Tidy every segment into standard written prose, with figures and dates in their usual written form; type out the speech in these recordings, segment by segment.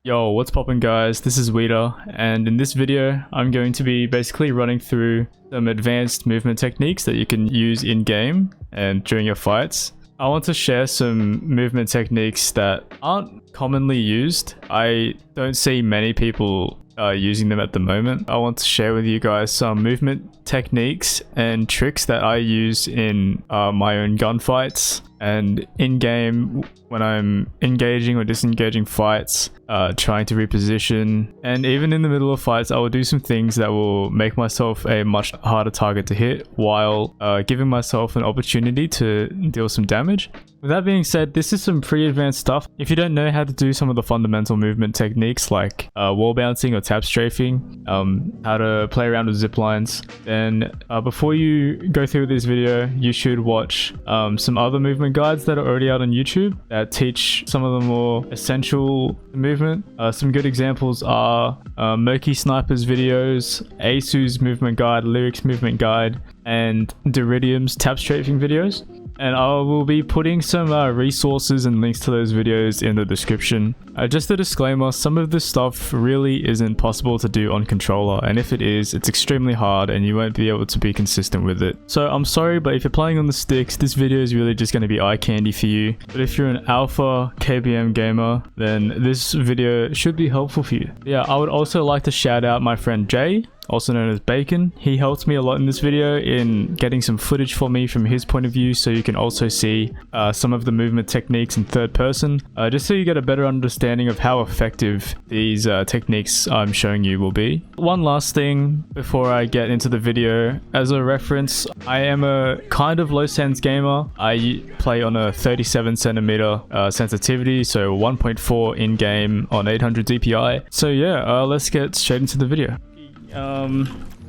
Yo, what's poppin' guys? This is Weeder, and in this video I'm going to be basically running through some advanced movement techniques that you can use in-game and during your fights. I want to share some movement techniques that aren't commonly used. I don't see many people using them at the moment. I want to share with you guys some movement techniques and tricks that I use in my own gunfights and in-game when I'm engaging or disengaging fights, trying to reposition, and even in the middle of fights I will do some things that will make myself a much harder target to hit while giving myself an opportunity to deal some damage. With that being said, this is some pretty advanced stuff. If you don't know how to do some of the fundamental movement techniques like wall bouncing or tap strafing, how to play around with zip lines, then before you go through this video, you should watch some other movement guides that are already out on YouTube that teach some of the more essential movement. Some good examples are Moki Sniper's videos, Asu's movement guide, Lyric's movement guide, and Deridium's tap strafing videos. And I will be putting some resources and links to those videos in the description. Just a disclaimer, some of this stuff really isn't possible to do on controller, and if it is, it's extremely hard and you won't be able to be consistent with it. So I'm sorry, but if you're playing on the sticks, this video is really just going to be eye candy for you. But if you're an alpha KBM gamer, then this video should be helpful for you. Yeah, I would also like to shout out my friend Jay, also known as Bacon. He helped me a lot in this video in getting some footage for me from his point of view, so you can also see some of the movement techniques in third person, just so you get a better understanding of how effective these techniques I'm showing you will be. One last thing before I get into the video, as a reference, I am a kind of low sense gamer. I play on a 37cm sensitivity, so 1.4 in-game on 800 DPI. So yeah, let's get straight into the video.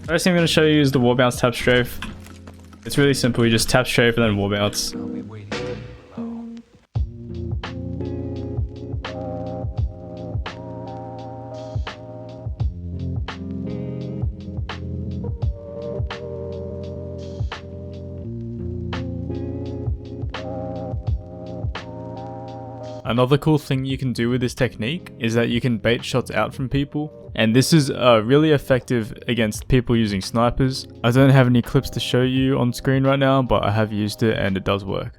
First thing I'm going to show you is the Wallbounce tap strafe. It's really simple, you just tap strafe and then Wallbounce. Another cool thing you can do with this technique is that you can bait shots out from people, and this is really effective against people using snipers. I don't have any clips to show you on screen right now, but I have used it and it does work.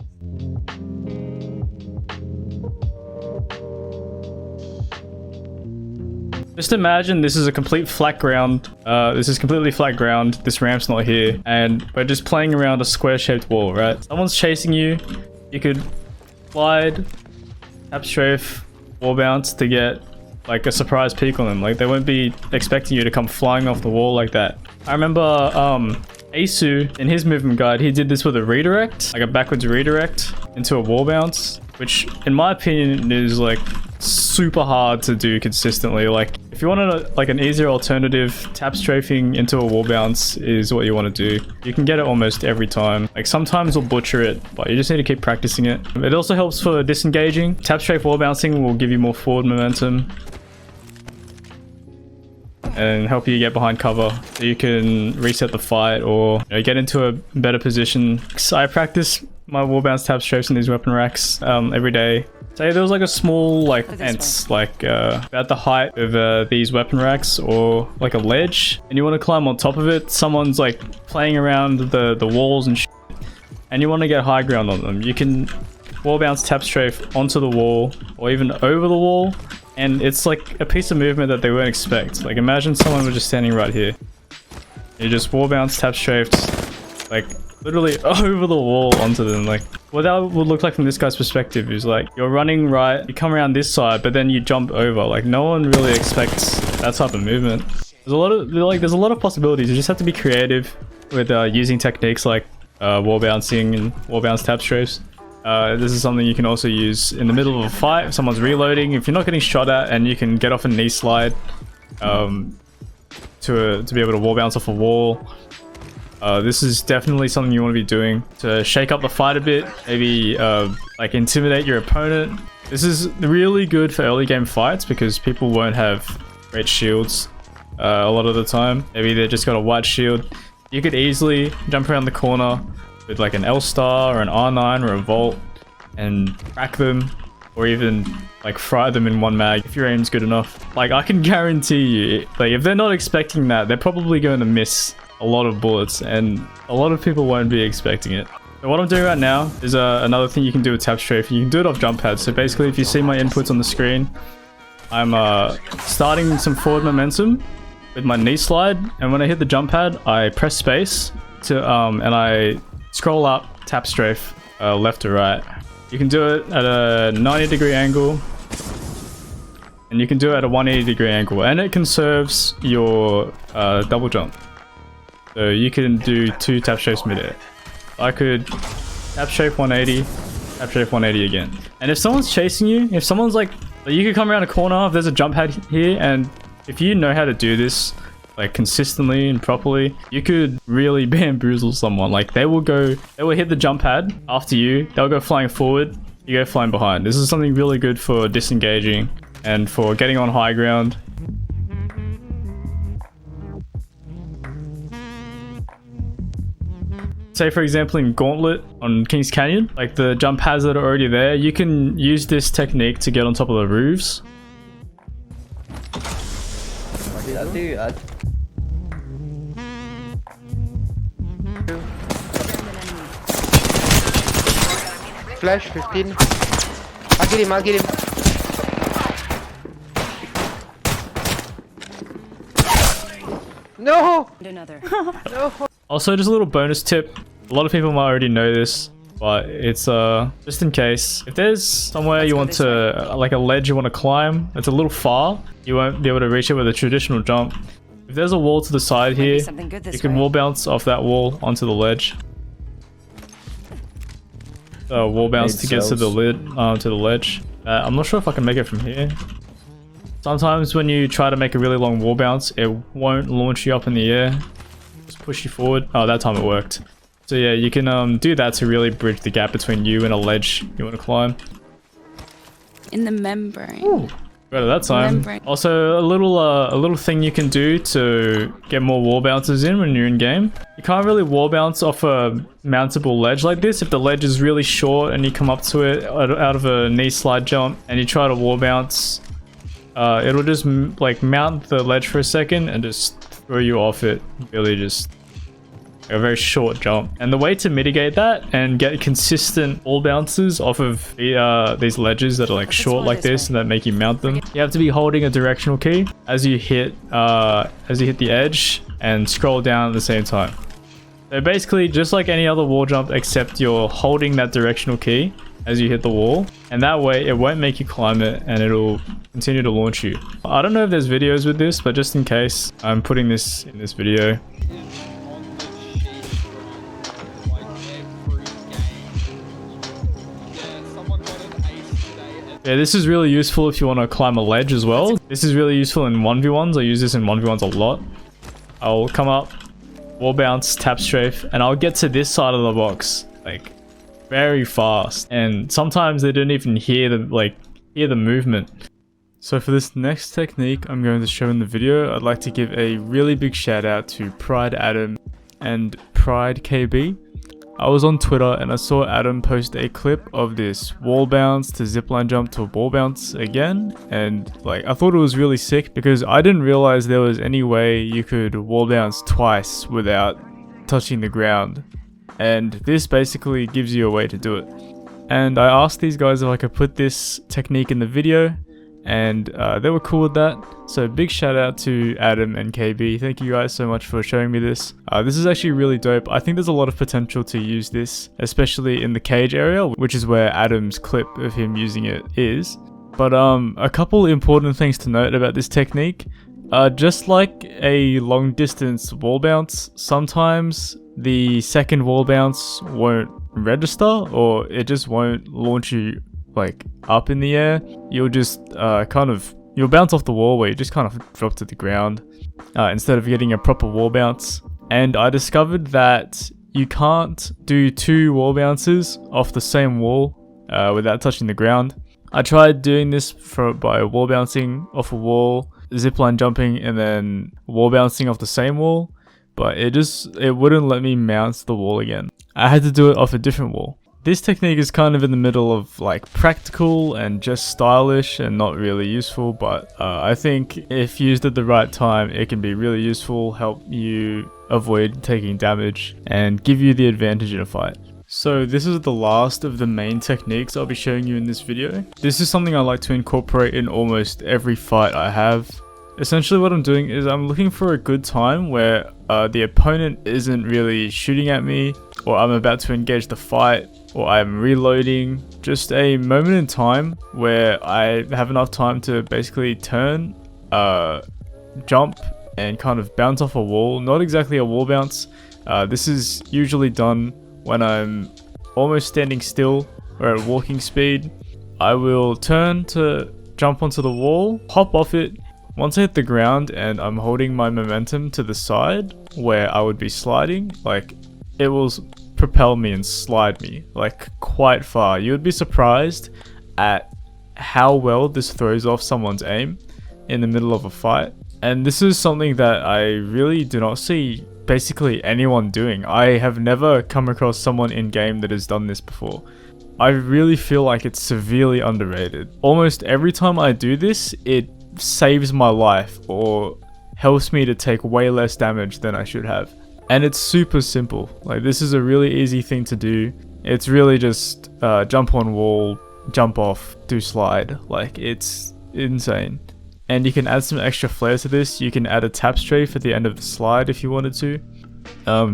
Just imagine this is a complete flat ground. This is completely flat ground. This ramp's not here, and we're just playing around a square-shaped wall, right? Someone's chasing you. You could slide, tap strafe, wall bounce to get like a surprise peek on them. Like they won't be expecting you to come flying off the wall like that. I remember Asu in his movement guide, he did this with a redirect, like a backwards redirect into a wall bounce, which in my opinion is like super hard to do consistently. Like if you wanted like an easier alternative, tap strafing into a wall bounce is what you want to do. You can get it almost every time. Like sometimes we'll butcher it, but you just need to keep practicing it. It also helps for disengaging. Tap strafe wall bouncing will give you more forward momentum and help you get behind cover so you can reset the fight or get into a better position. So I practice my wall bounce tap strafes in these weapon racks every day. Say there was like a small like fence like about the height of these weapon racks or like a ledge, and you want to climb on top of it. Someone's like playing around the walls and shit, and you want to get high ground on them. You can wall bounce tap strafe onto the wall or even over the wall, and it's like a piece of movement that they won't expect. Like imagine someone was just standing right here. You just wall bounce tap strafed like literally over the wall onto them. Like what that would look like from this guy's perspective is like you're running right, you come around this side, but then you jump over. Like no one really expects that type of movement. There's a lot of possibilities. You just have to be creative with using techniques like wall bouncing and wall bounce tap strafes. This is something you can also use in the middle of a fight if someone's reloading. If you're not getting shot at, and you can get off a knee slide to be able to wall bounce off a wall. This is definitely something you want to be doing to shake up the fight a bit, maybe like intimidate your opponent. This is really good for early game fights because people won't have great shields a lot of the time. Maybe they just got a white shield. You could easily jump around the corner with like an L star or an R9 or a Volt and crack them or even like fry them in one mag if your aim's good enough. Like I can guarantee you, like if they're not expecting that, they're probably going to miss a lot of bullets, and a lot of people won't be expecting it. So what I'm doing right now is another thing you can do with tap strafe. You can do it off jump pads. So basically, if you see my inputs on the screen, I'm starting some forward momentum with my knee slide, and when I hit the jump pad, I press space to and I scroll up, tap strafe, left to right. You can do it at a 90-degree angle, and you can do it at a 180-degree angle, and it conserves your double jump. So you can do 2 tap strafes mid-air. I could tap strafe 180, tap strafe 180 again. And if someone's chasing you, if someone's like you could come around a corner, if there's a jump pad here, and if you know how to do this like consistently and properly, you could really bamboozle someone. Like they will hit the jump pad after you, they'll go flying forward, you go flying behind. This is something really good for disengaging and for getting on high ground. Say for example in Gauntlet on Kings Canyon, like the jump pads that are already there, you can use this technique to get on top of the roofs. Flash 15. I'll get him. No! Another. No! Also, just a little bonus tip. A lot of people might already know this, but it's just in case. If there's somewhere you want to, like a ledge you want to climb, it's a little far, you won't be able to reach it with a traditional jump. If there's a wall to the side here, you can wall bounce off that wall onto the ledge. Wall bounce to get to the ledge. I'm not sure if I can make it from here. Sometimes when you try to make a really long wall bounce, it won't launch you up in the air. Just push you forward. Oh, that time it worked. So yeah, you can do that to really bridge the gap between you and a ledge you want to climb. In the membrane. Ooh, better that time. Also, a little thing you can do to get more wall bounces in when you're in game. You can't really wall bounce off a mountable ledge like this. If the ledge is really short and you come up to it out of a knee slide jump and you try to wall bounce, it'll just like mount the ledge for a second and just throw you off it. Really just a very short jump. And the way to mitigate that and get consistent wall bounces off of these ledges that are like short like this and that make you mount them, you have to be holding a directional key as you hit the edge and scroll down at the same time. So basically just like any other wall jump, except you're holding that directional key as you hit the wall, and that way it won't make you climb it and it'll continue to launch you. I don't know if there's videos with this, but just in case, I'm putting this in this video. Yeah, this is really useful if you want to climb a ledge as well. This is really useful in 1v1s. I use this in 1v1s a lot. I'll come up, wall bounce, tap strafe, and I'll get to this side of the box like very fast. And sometimes they don't even hear the movement. So for this next technique I'm going to show in the video, I'd like to give a really big shout out to Pride Adam and Pride KB. I was on Twitter and I saw Adam post a clip of this wall bounce to zipline jump to wall bounce again, and like I thought it was really sick because I didn't realize there was any way you could wall bounce twice without touching the ground, and this basically gives you a way to do it. And I asked these guys if I could put this technique in the video, and they were cool with that. So big shout out to Adam and KB. Thank you guys so much for showing me this. This is actually really dope. I think there's a lot of potential to use this, especially in the cage area, which is where Adam's clip of him using it is. But a couple important things to note about this technique. Just like a long distance wall bounce, sometimes the second wall bounce won't register, or it just won't launch you like up in the air. You'll just you'll bounce off the wall where you just kind of drop to the ground instead of getting a proper wall bounce. And I discovered that you can't do 2 wall bounces off the same wall without touching the ground. I tried doing this by wall bouncing off a wall, zipline jumping, and then wall bouncing off the same wall, but it wouldn't let me mount the wall again. I had to do it off a different wall. This technique is kind of in the middle of like practical and just stylish and not really useful, but I think if used at the right time, it can be really useful, help you avoid taking damage and give you the advantage in a fight. So this is the last of the main techniques I'll be showing you in this video. This is something I like to incorporate in almost every fight I have. Essentially what I'm doing is I'm looking for a good time where the opponent isn't really shooting at me, or I'm about to engage the fight, or I'm reloading. Just a moment in time where I have enough time to basically turn, jump, and kind of bounce off a wall. Not exactly a wall bounce. This is usually done when I'm almost standing still or at walking speed. I will turn to jump onto the wall, hop off it. Once I hit the ground and I'm holding my momentum to the side where I would be sliding, like it will propel me and slide me like quite far. You would be surprised at how well this throws off someone's aim in the middle of a fight. And this is something that I really do not see basically anyone doing. I have never come across someone in game that has done this before. I really feel like it's severely underrated. Almost every time I do this, it saves my life or helps me to take way less damage than I should have. And it's super simple. Like, this is a really easy thing to do. It's really just jump on wall, jump off, do slide. Like, it's insane. And you can add some extra flair to this. You can add a tap strafe at the end of the slide if you wanted to.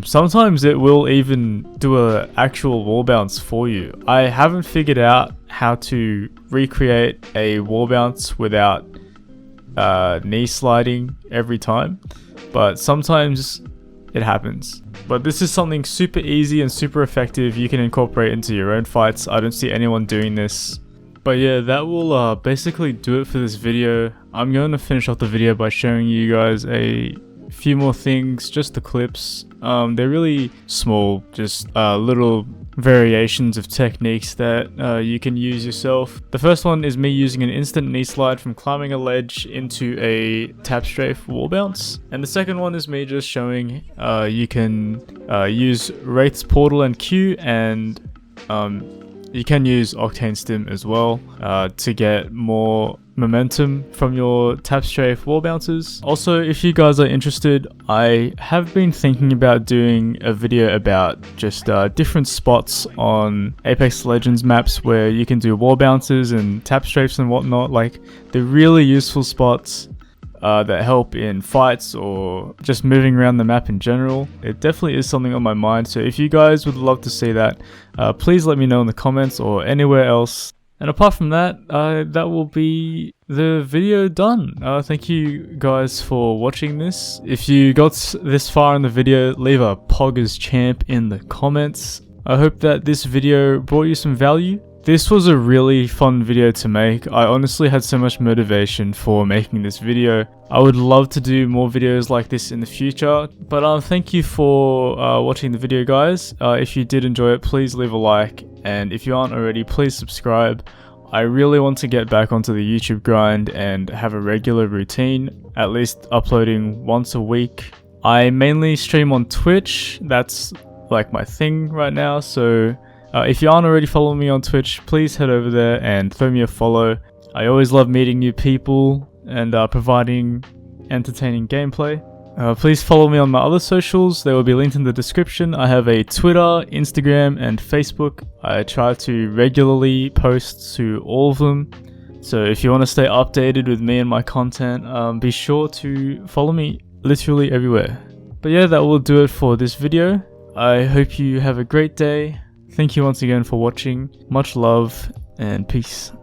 Sometimes it will even do a actual wall bounce for you. I haven't figured out how to recreate a wall bounce without knee sliding every time, but sometimes it happens. But this is something super easy and super effective you can incorporate into your own fights. I don't see anyone doing this. But yeah, that will basically do it for this video. I'm going to finish off the video by showing you guys a few more things, just the clips. They're really small, just little variations of techniques that you can use yourself. The first one is me using an instant knee slide from climbing a ledge into a tap strafe wall bounce. And the second one is me just showing you can use Wraith's Portal and Q, and you can use Octane Stim as well to get more momentum from your tap strafe wall bounces. Also, if you guys are interested, I have been thinking about doing a video about just different spots on Apex Legends maps where you can do wall bounces and tap strafes and whatnot. Like, the really useful spots that help in fights or just moving around the map in general. It definitely is something on my mind, so if you guys would love to see that, please let me know in the comments or anywhere else. And apart from that, that will be the video done. Thank you guys for watching this. If you got this far in the video, leave a Poggers champ in the comments. I hope that this video brought you some value. This was a really fun video to make. I honestly had so much motivation for making this video. I would love to do more videos like this in the future. But thank you for watching the video, guys. If you did enjoy it, please leave a like. And if you aren't already, please subscribe. I really want to get back onto the YouTube grind and have a regular routine, at least uploading once a week. I mainly stream on Twitch. That's like my thing right now, so if you aren't already following me on Twitch, please head over there and throw me a follow. I always love meeting new people and providing entertaining gameplay. Please follow me on my other socials. They will be linked in the description. I have a Twitter, Instagram, and Facebook. I try to regularly post to all of them. So if you want to stay updated with me and my content, be sure to follow me literally everywhere. But yeah, that will do it for this video. I hope you have a great day. Thank you once again for watching. Much love and peace.